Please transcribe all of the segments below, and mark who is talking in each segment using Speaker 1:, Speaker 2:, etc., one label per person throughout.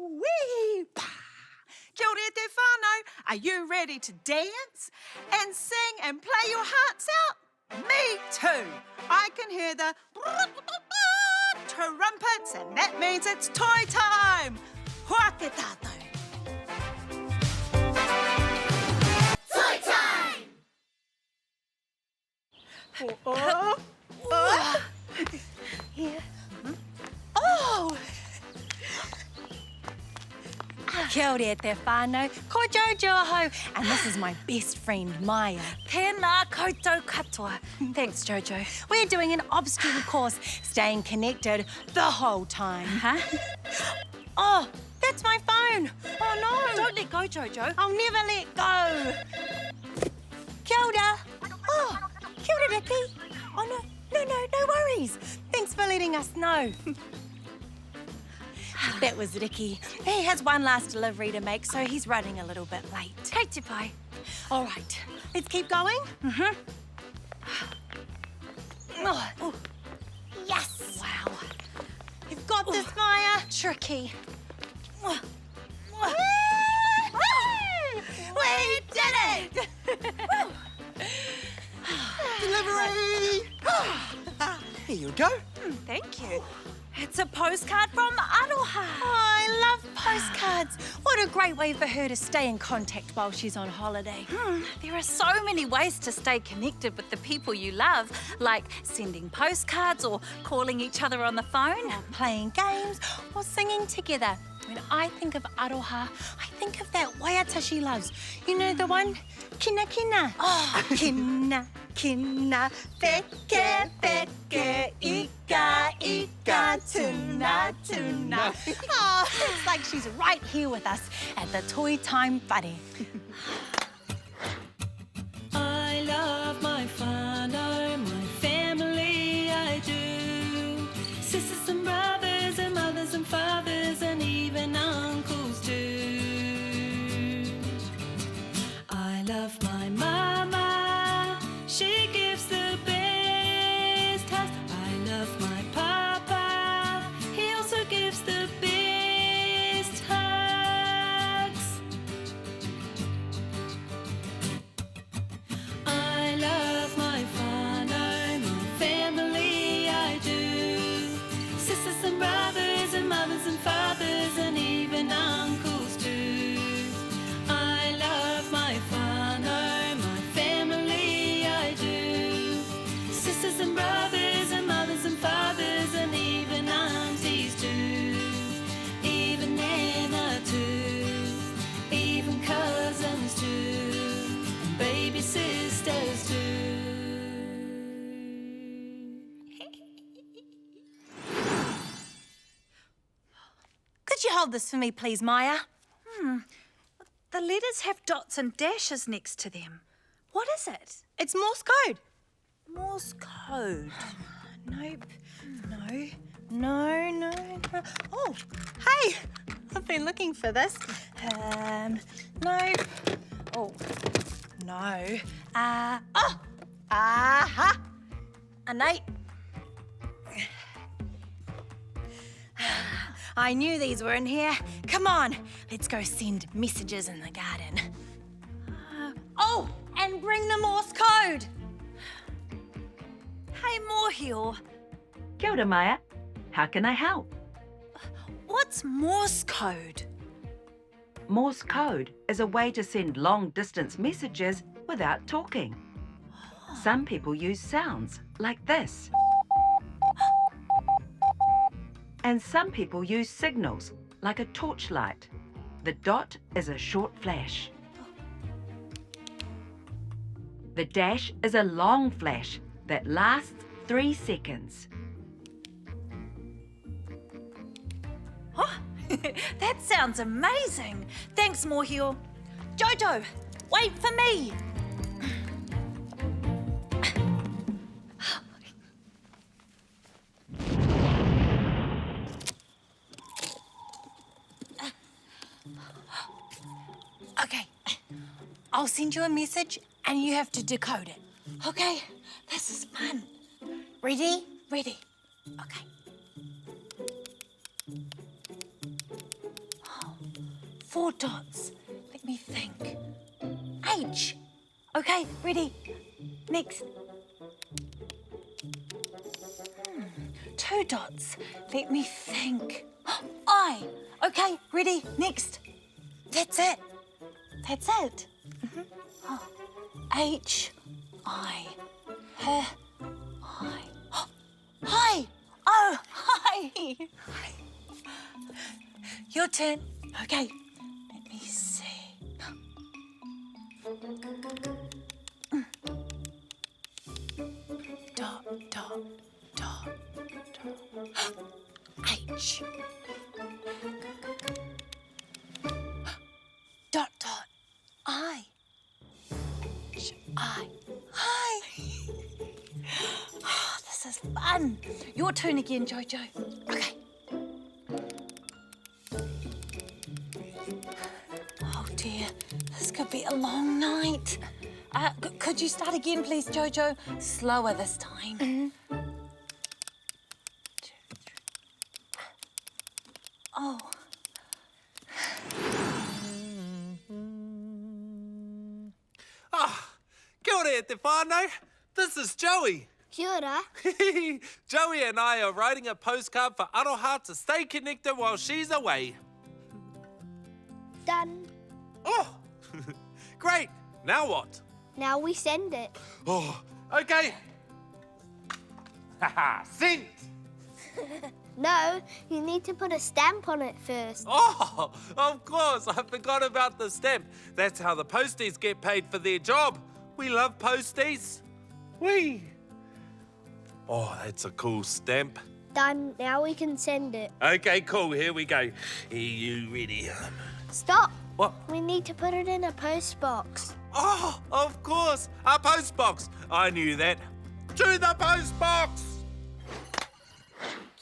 Speaker 1: wee, pa. Kia ora te whānau. Are you ready to dance and sing and play your hearts out? Me too. I can hear the trumpets, and that means it's toy time. Hoake tātou.
Speaker 2: Toy time!
Speaker 3: Here. Oh! Kia ora te whānau, ko Jojo aho, and this is my best friend, Maya.
Speaker 4: Tēnā koutou katoa.
Speaker 3: Thanks, Jojo. We're doing an obstacle course, staying connected the whole time.
Speaker 4: Huh?
Speaker 3: Oh, that's my phone. Oh, no.
Speaker 4: Don't let go, Jojo.
Speaker 3: I'll never let go. Kia ora. Oh, kia ora, Ricky. Oh, no worries. Thanks for letting us know. That was Ricky. He has one last delivery to make, so he's running a little bit late.
Speaker 4: Kei te pai.
Speaker 3: All right, let's keep going.
Speaker 4: Mm-hmm.
Speaker 3: Oh. Yes! Wow. You've got this, Maya.
Speaker 4: Tricky.
Speaker 3: We did it!
Speaker 1: Delivery! Here you go.
Speaker 4: Thank you. It's a postcard from Aroha.
Speaker 3: Oh, I love postcards. What a great way for her to stay in contact while she's on holiday.
Speaker 4: There are so many ways to stay connected with the people you love, like sending postcards or calling each other on the phone.
Speaker 3: Or playing games or singing together. When I think of Aroha, I think of that waiata she loves. You know the one? Kina kina.
Speaker 4: Oh.
Speaker 3: Kina kina. Peke peke. Ika ika. Tuna tuna. Oh, it's like she's right here with us at the Toy Time Whare.
Speaker 5: I love my whānau, my family, I do. Sisters and brothers and mothers and fathers and even uncles too. I love my mama, she gives the best hugs. I love my papa, he also gives the best hugs. I love my whānau, my family, I do. Sisters and brothers and mothers and fathers and even uncles too. I love my whānau, my family, I do. Sisters and brothers and mothers and fathers and even aunties too. Even Nana too. Even cousins too. And baby sisters too.
Speaker 3: Could you hold this for me, please, Maya?
Speaker 4: The letters have dots and dashes next to them. What is it?
Speaker 3: It's Morse code.
Speaker 4: Morse code.
Speaker 3: Nope. No. Oh, hey! I've been looking for this. Nope. Oh, no. Aha! An 8. I knew these were in here. Come on, let's go send messages in the garden. Oh, and bring the Morse code.
Speaker 4: Hey, Mōhio,
Speaker 6: Kia ora, Maya. How can I help?
Speaker 4: what's Morse code?
Speaker 6: Morse code is a way to send long-distance messages without talking. Some people use sounds like this. And some people use signals like a torchlight. The dot is a short flash. The dash is a long flash that lasts 3 seconds.
Speaker 4: That sounds amazing. Thanks, Mōhio. Jojo, wait for me.
Speaker 3: Okay, I'll send you a message and you have to decode it. Okay, this is fun. Ready? Ready. Okay.
Speaker 4: 4 dots. Let me think. H. Okay, ready. Next. 2 dots. Let me think. I. Okay, ready. Next. That's it. That's it. Oh. H. I. H. I. Hi. Oh, hi. Your turn. Okay. Let me see. Dot, dot, dot, dot. H. Dot, dot. I. H, I. Hi. Oh, this is fun. Your turn again, Jojo. Okay. Oh dear, this could be a long night. Could you start again, please, Jojo? Slower this time. 2, 3. Oh.
Speaker 7: Kia ora e te whānau. This is Joey.
Speaker 2: Kia ora.
Speaker 7: Joey and I are writing a postcard for Aroha to stay connected while she's away.
Speaker 2: Done.
Speaker 7: Oh, great. Now what?
Speaker 2: Now we send it.
Speaker 7: Oh, okay. Haha, sent.
Speaker 2: No, you need to put a stamp on it first.
Speaker 7: Oh, of course. I forgot about the stamp. That's how the posties get paid for their job. We love posties. Whee! Oh, that's a cool stamp.
Speaker 2: Done. Now we can send it.
Speaker 7: Okay, cool. Here we go. Are you ready?
Speaker 2: Stop.
Speaker 7: What?
Speaker 2: We need to put it in a post box.
Speaker 7: Oh, of course. A post box. I knew that. To the post box!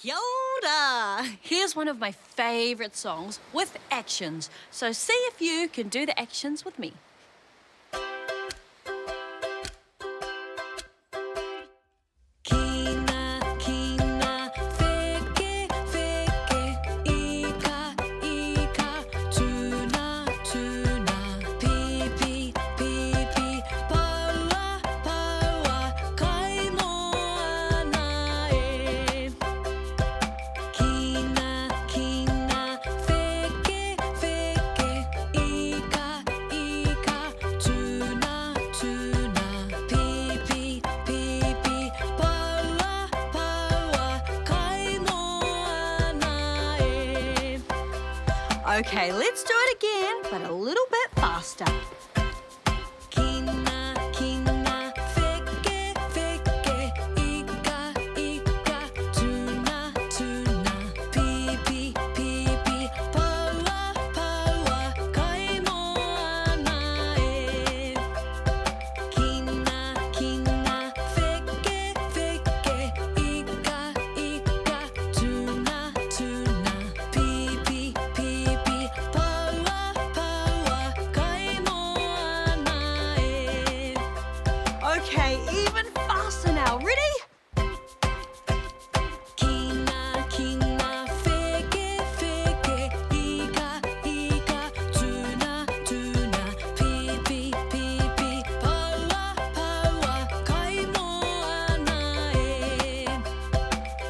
Speaker 4: Kia ora! Here's one of my favourite songs with actions. So see if you can do the actions with me.
Speaker 5: Kina, kina, wheke, wheke, ika, ika, tuna, tuna, pipi, pipi, paua, paua, kai moana e. Kina, kina, wheke, wheke, ika, ika, tuna, tuna, pipi, pipi, paua, paua, kai moana e.
Speaker 4: Okay, let's do it again, but a little bit faster.
Speaker 5: Kina, kina, wheke, wheke, ika, ika, tuna, tuna, pipi, pipi, paua, paua, kai moana e. Kina, kina, wheke, wheke, ika, ika, tuna, tuna, pipi, pipi, paua, paua, kai moana e.
Speaker 4: Okay, even faster now. Ready?
Speaker 5: Kina, kina, wheke, wheke, ika, ika, tuna, tuna, pipi, pipi, paua, paua, kai moana e.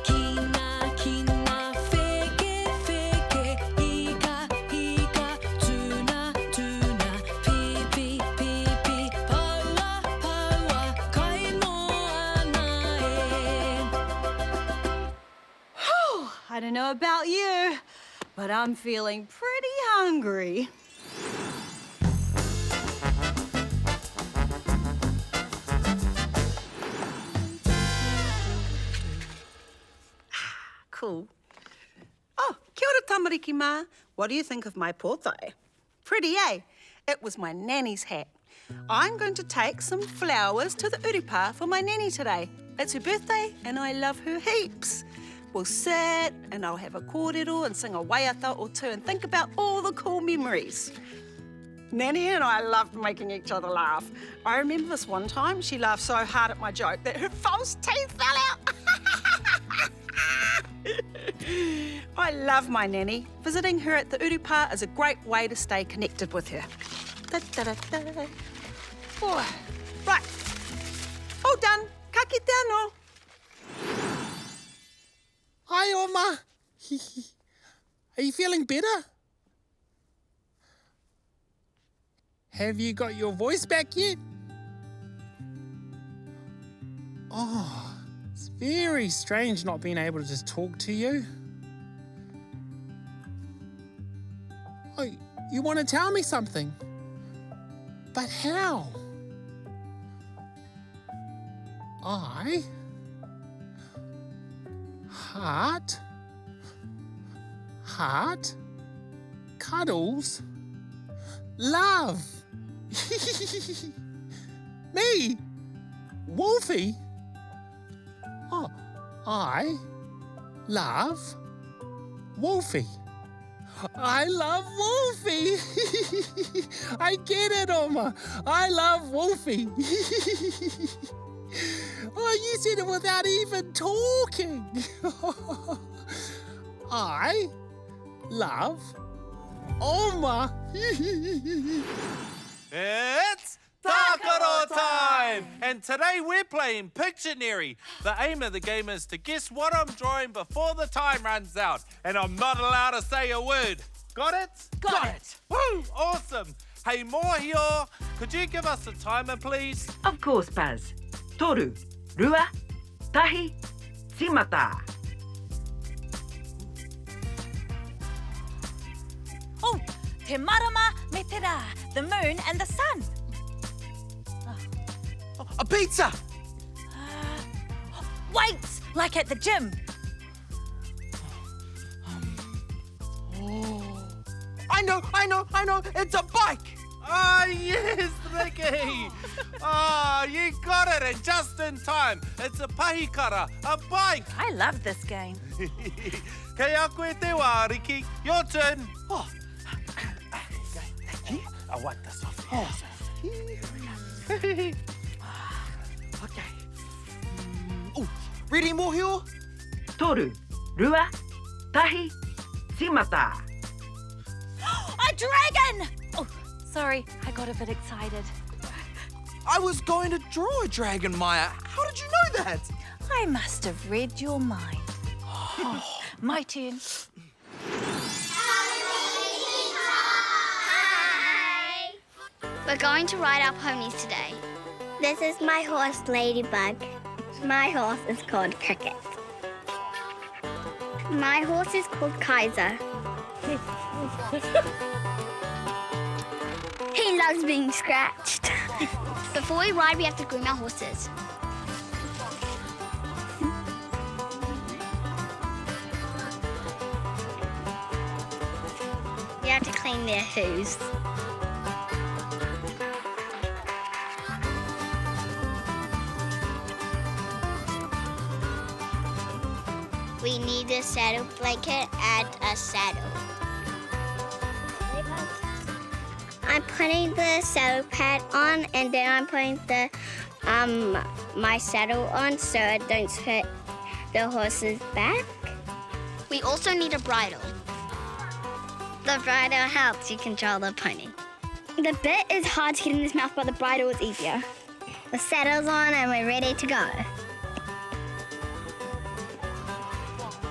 Speaker 5: Kina, kina, wheke, wheke, ika, ika, tuna, tuna, pipi, pipi, paua, paua, kai moana e.
Speaker 4: I don't know about you, but I'm feeling pretty hungry.
Speaker 1: Cool. Oh, kia ora tamariki mā. What do you think of my pōtai? Pretty, eh? It was my nanny's hat. I'm going to take some flowers to the uripa for my nanny today. It's her birthday and I love her heaps. We'll sit and I'll have a kōrero and sing a waiata or two and think about all the cool memories. Nanny and I loved making each other laugh. I remember this one time she laughed so hard at my joke that her false teeth fell out. I love my nanny. Visiting her at the urupa is a great way to stay connected with her. Da-da-da-da. Oh, right. All done. Ka kite anō.
Speaker 8: Hi, Oma. Are you feeling better? Have you got your voice back yet? Oh, it's very strange not being able to just talk to you. Oh, you want to tell me something? But how? I heart cuddles love. Me? Wolfie? Oh, I love Wolfie. I love Wolfie. I get it, Oma. I love Wolfie. Oh, you said it without even talking. I love Oma.
Speaker 7: It's Tākaro time! And today we're playing Pictionary. The aim of the game is to guess what I'm drawing before the time runs out. And I'm not allowed to say a word. Got it?
Speaker 4: Got it.
Speaker 7: Woo! Awesome! Hey, Mōhio, could you give us a timer, please?
Speaker 6: Of course, Paz. Toru, rua, tahi, timata.
Speaker 4: Oh, te marama me te rā, the moon and the sun.
Speaker 9: A pizza!
Speaker 4: Weights, like at the gym.
Speaker 9: I know! It's a bike!
Speaker 7: Ah, yes, Ricky! Ah, you got it, and just in time. It's a pahikara, a bike.
Speaker 4: I love this game.
Speaker 7: Kei a koe te wā, Ricky. Your turn.
Speaker 9: Oh. Thank you. I'll wipe this off. Okay. Oh, ready, Mōhio?
Speaker 6: Toru, rua, tahi, timata.
Speaker 4: A dragon! Oh, sorry, I got a bit excited.
Speaker 9: I was going to draw a dragon, Maya. How did you know that?
Speaker 4: I must have read your mind. My turn.
Speaker 2: Hi. We're going to ride our ponies today. This is my horse, Ladybug. My horse is called Cricket. My horse is called Kaiser. He loves being scratched. Before we ride, we have to groom our horses. We have to clean their hooves. We need a saddle blanket and a saddle. I'm putting the saddle pad on, and then I'm putting the my saddle on so it don't hurt the horse's back. We also need a bridle. The bridle helps you control the pony. The bit is hard to get in his mouth, but the bridle is easier. The saddle's on and we're ready to go.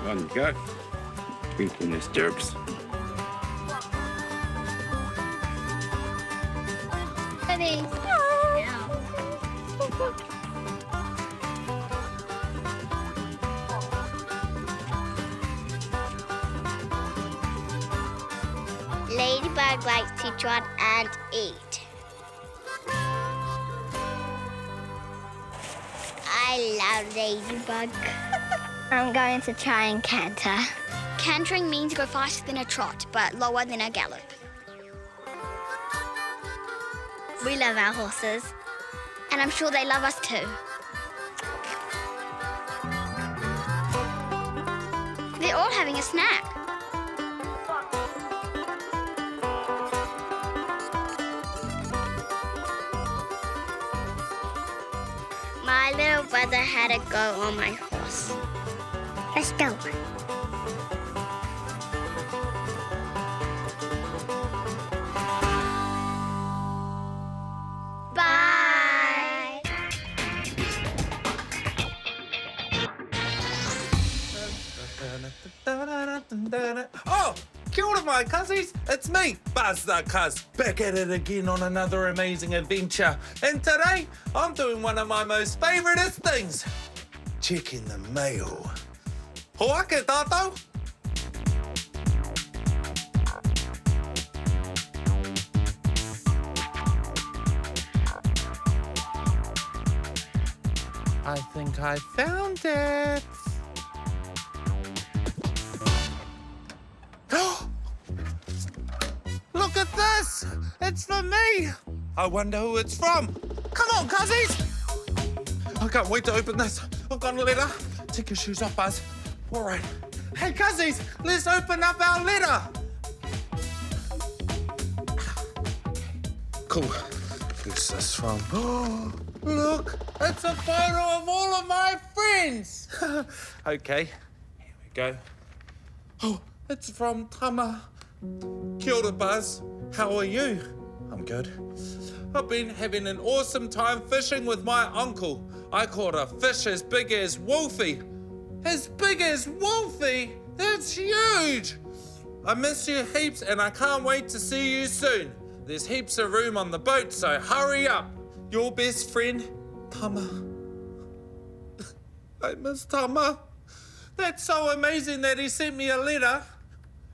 Speaker 10: On you go. Twinkling the stirrups.
Speaker 2: Ready. Ladybug likes to trot and eat. I love Ladybug. I'm going to try and canter. Cantering means go faster than a trot, but lower than a gallop. We love our horses, and I'm sure they love us too. They're all having a snack. My little brother had a go on my horse. Let's go.
Speaker 7: Oh, kia ora, my cuzzies. It's me, Buzz the Cuz, back at it again on another amazing adventure. And today, I'm doing one of my most favouriteest things, checking the mail. Hoake tātou. I think I found it. Look at this! It's for me! I wonder who it's from. Come on, cuzzies! I can't wait to open this. I've got a letter. Take your shoes off, Buzz. All right. Hey, cuzzies, let's open up our letter. Cool. Who's this from? Oh, look, it's a photo of all of my friends. Okay, here we go. Oh, it's from Tama. Kia ora, Buzz. How are you? I'm good. I've been having an awesome time fishing with my uncle. I caught a fish as big as Wolfie. As big as Wolfie? That's huge! I miss you heaps and I can't wait to see you soon. There's heaps of room on the boat, so hurry up. Your best friend, Tama. I miss Tama. That's so amazing that he sent me a letter.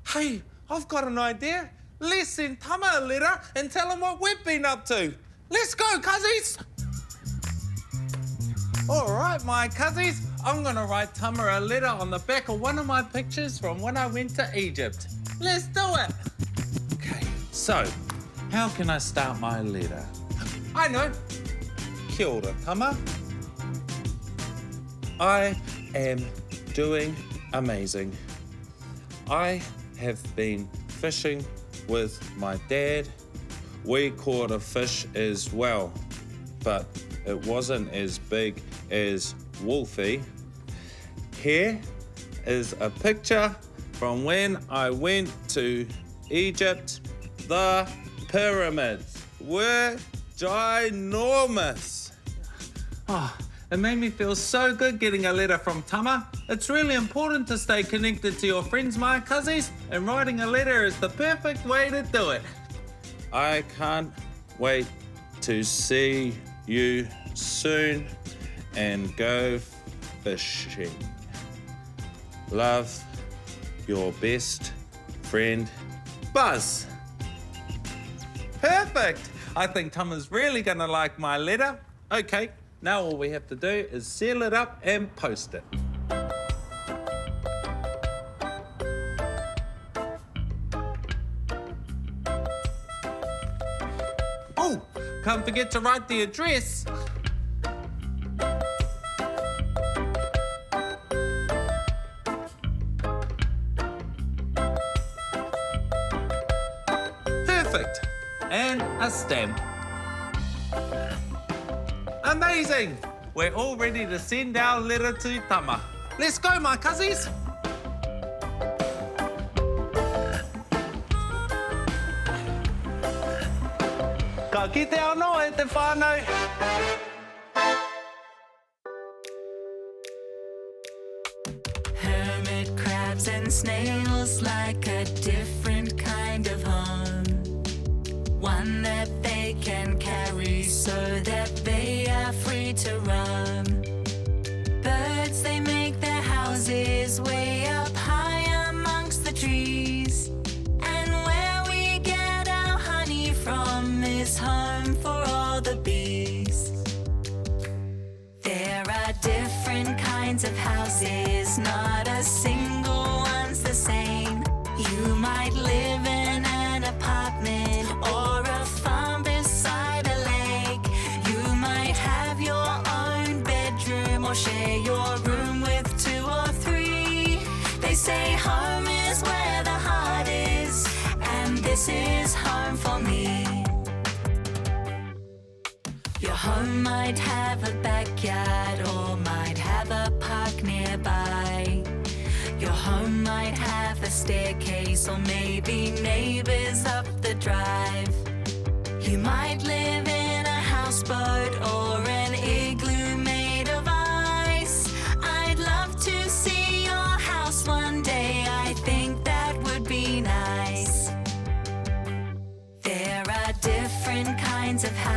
Speaker 7: Hey, I've got an idea. Let's send Tama a letter and tell him what we've been up to. Let's go, cuzzies. All right, my cuzzies. I'm gonna write Tama a letter on the back of one of my pictures from when I went to Egypt. Let's do it. Okay, so how can I start my letter? I know. Kia ora, Tama. I am doing amazing. I have been fishing with my dad. We caught a fish as well, but it wasn't as big as Wolfie. Here is a picture from when I went to Egypt. The pyramids were ginormous. Oh, it made me feel so good getting a letter from Tama. It's really important to stay connected to your friends, my cuzzies, and writing a letter is the perfect way to do it. I can't wait to see you soon and go fishing. Love, your best friend, Buzz. Perfect! I think Tama's really gonna like my letter. Okay, now all we have to do is seal it up and post it. Oh, can't forget to write the address. Perfect. And a stamp. Amazing! We're all ready to send our letter to Tama. Let's go, my cuzzies! Ka kite anō e te whānau.
Speaker 5: Hermit crabs and snails like a different kind of home. One that they can carry so that they are free to roam. Birds, they make their houses way up high amongst the trees. And where we get our honey from is home for all the bees. There are different kinds of houses, not a single one's the same. You might live in an apartment or a farm beside a lake. You might have your own bedroom or share your room with 2 or 3. They say home is where the heart is, and this is home for me. Your home might have a backyard or might have a park nearby. Your home might have a staircase or maybe neighbors up the drive. You might live in a houseboat or an igloo made of ice. I'd love to see your house one day. I think that would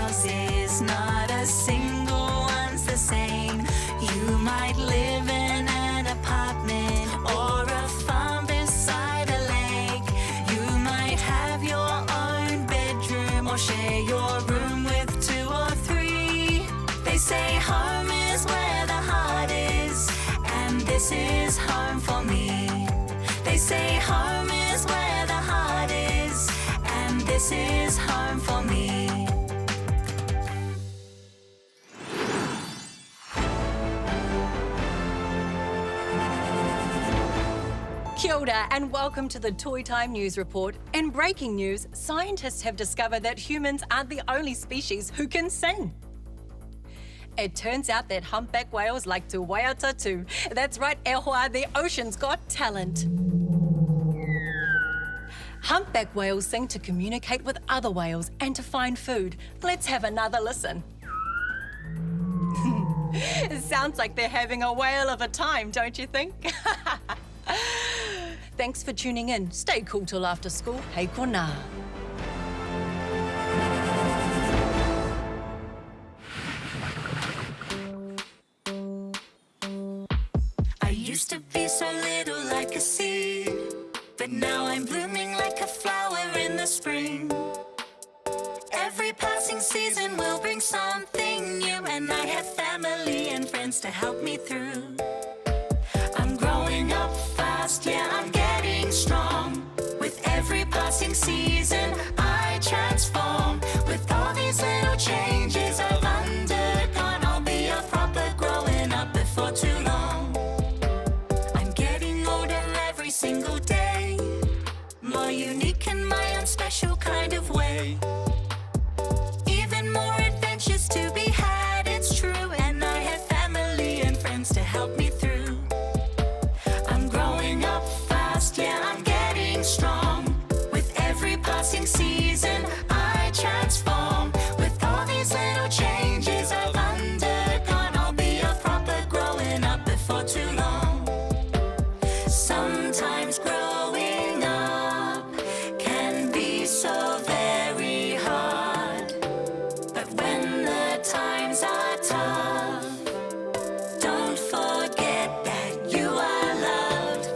Speaker 5: houses, not a single one's the same. You might live in an apartment or a farm beside a lake. You might have your own bedroom or share your room with 2 or 3. They say home is where the heart is, and this is home for me. They say home is where the heart is, and this is home for me.
Speaker 11: Kia ora and welcome to the Toy Time News Report. In breaking news, scientists have discovered that humans aren't the only species who can sing. It turns out that humpback whales like to waiata too. That's right, e hoa, the ocean's got talent. Humpback whales sing to communicate with other whales and to find food. Let's have another listen. It sounds like they're having a whale of a time, don't you think? Thanks for tuning in. Stay cool till after school. Hei kona.
Speaker 5: I used to be so little like a seed, but now I'm blooming like a flower in the spring. Every passing season will bring something new, and I have family and friends to help me through. I'm growing up fast, yeah, I'm getting strong. With every passing season, I transform. With all these little changes I've undergone, I'll be a proper growing up before too long. I'm getting older every single day, more unique in my own special kind of way. Even more adventures to be had, it's true, and I have family and friends to help me through. I'm growing up fast, yeah, I'm getting strong. With every passing season, I transform. With all these little changes I've undergone, I'll be a proper growing up before too long. Sometimes growing up can be so very hard, but when the times are tough, don't forget that you are loved.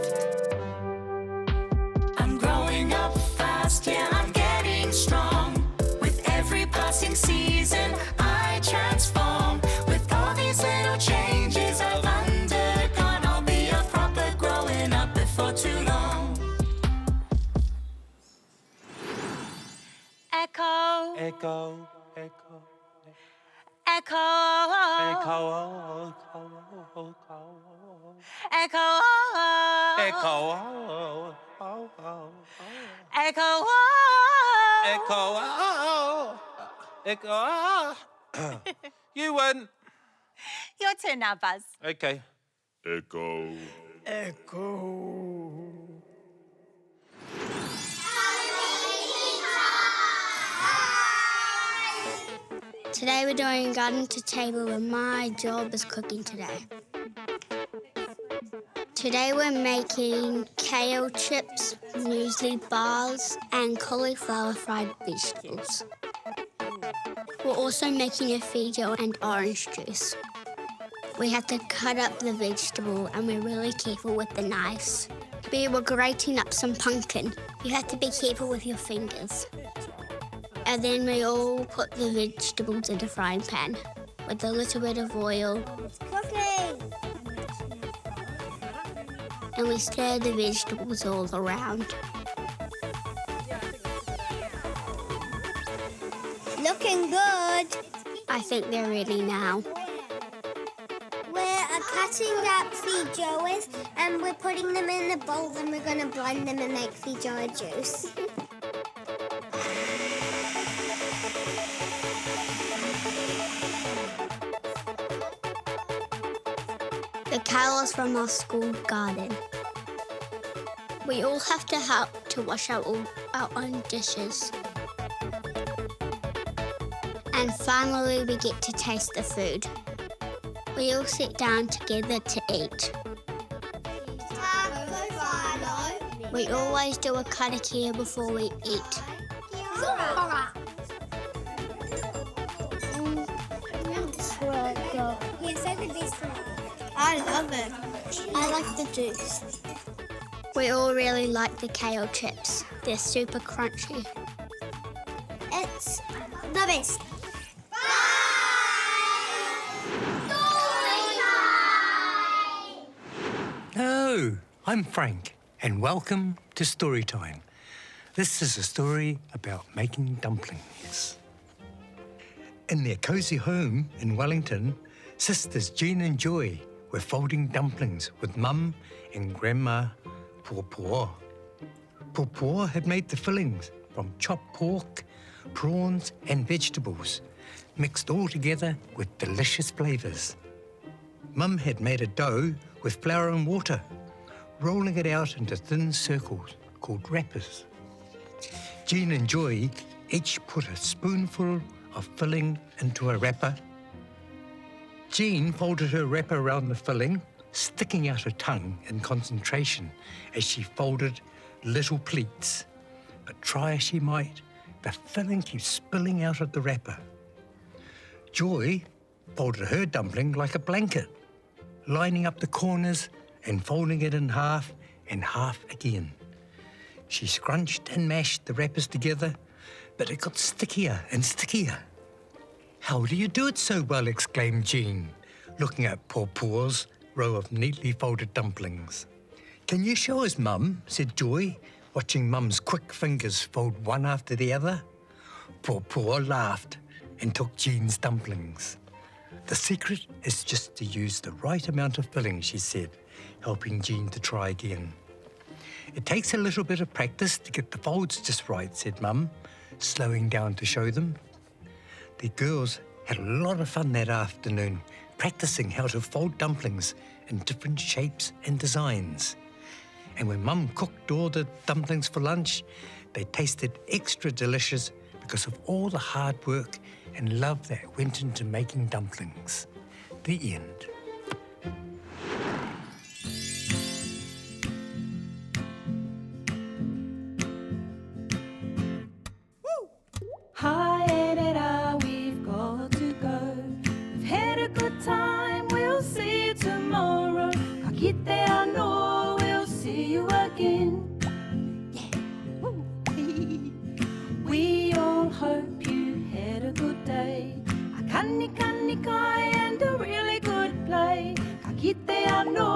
Speaker 5: I'm growing up fast, yeah, I'm getting strong. With every passing season, I transform. With all these little changes I've undergone, I'll be a proper growing up before too long.
Speaker 11: Echo,
Speaker 7: Echo, echo,
Speaker 11: echo,
Speaker 7: echo,
Speaker 11: echo,
Speaker 7: echo,
Speaker 11: echo.
Speaker 7: echo, echo. You win.
Speaker 3: Your turn now, Buzz.
Speaker 7: Okay.
Speaker 10: Echo.
Speaker 2: Today we're doing garden to table and my job is cooking today. Today we're making kale chips, muesli bars and cauliflower fried vegetables. We're also making a feijoa and orange juice. We have to cut up the vegetable and we're really careful with the knives. We were grating up some pumpkin. You have to be careful with your fingers. And then we all put the vegetables in a frying pan with a little bit of oil. It's cooking! And we stir the vegetables all around. Looking good! I think they're ready now.
Speaker 12: We're cutting up feijoas and we're putting them in the bowl and we're going to blend them and make feijoa juice.
Speaker 2: The kale is from our school garden. We all have to help to wash out all our own dishes. And finally, we get to taste the food. We all sit down together to eat. We always do a karakia before we eat.
Speaker 12: go. Yes, they're the best for me.
Speaker 2: I love it. I like the juice. We all really like the kale chips. They're super crunchy.
Speaker 12: It's the best.
Speaker 13: Hello, I'm Frank, and welcome to Storytime. This is a story about making dumplings. In their cosy home in Wellington, sisters Jean and Joy were folding dumplings with Mum and Grandma Pawpaw. Pawpaw had made the fillings from chopped pork, prawns and vegetables, mixed all together with delicious flavours. Mum had made a dough with flour and water, rolling it out into thin circles called wrappers. Jean and Joy each put a spoonful of filling into a wrapper. Jean folded her wrapper around the filling, sticking out her tongue in concentration as she folded little pleats. But try as she might, the filling keeps spilling out of the wrapper. Joy folded her dumpling like a blanket, lining up the corners and folding it in half and half again. She scrunched and mashed the wrappers together, but it got stickier and stickier. "How do you do it so well?" exclaimed Jean, looking at Pawpaw's row of neatly folded dumplings. "Can you show us, Mum?" said Joy, watching Mum's quick fingers fold one after the other. Pawpaw laughed and took Jean's dumplings. "The secret is just to use the right amount of filling," she said, helping Jean to try again. "It takes a little bit of practice to get the folds just right," said Mum, slowing down to show them. The girls had a lot of fun that afternoon, practicing how to fold dumplings in different shapes and designs. And when Mum cooked all the dumplings for lunch, they tasted extra delicious because of all the hard work and love that went into making dumplings. The end.
Speaker 5: Hi, Edita, we've got to go. We've had a good time, we'll see you tomorrow. Ka kite anō, we'll see you again. We all hope you had a good day. A kani kani kai and a really good play. Ka kite anō.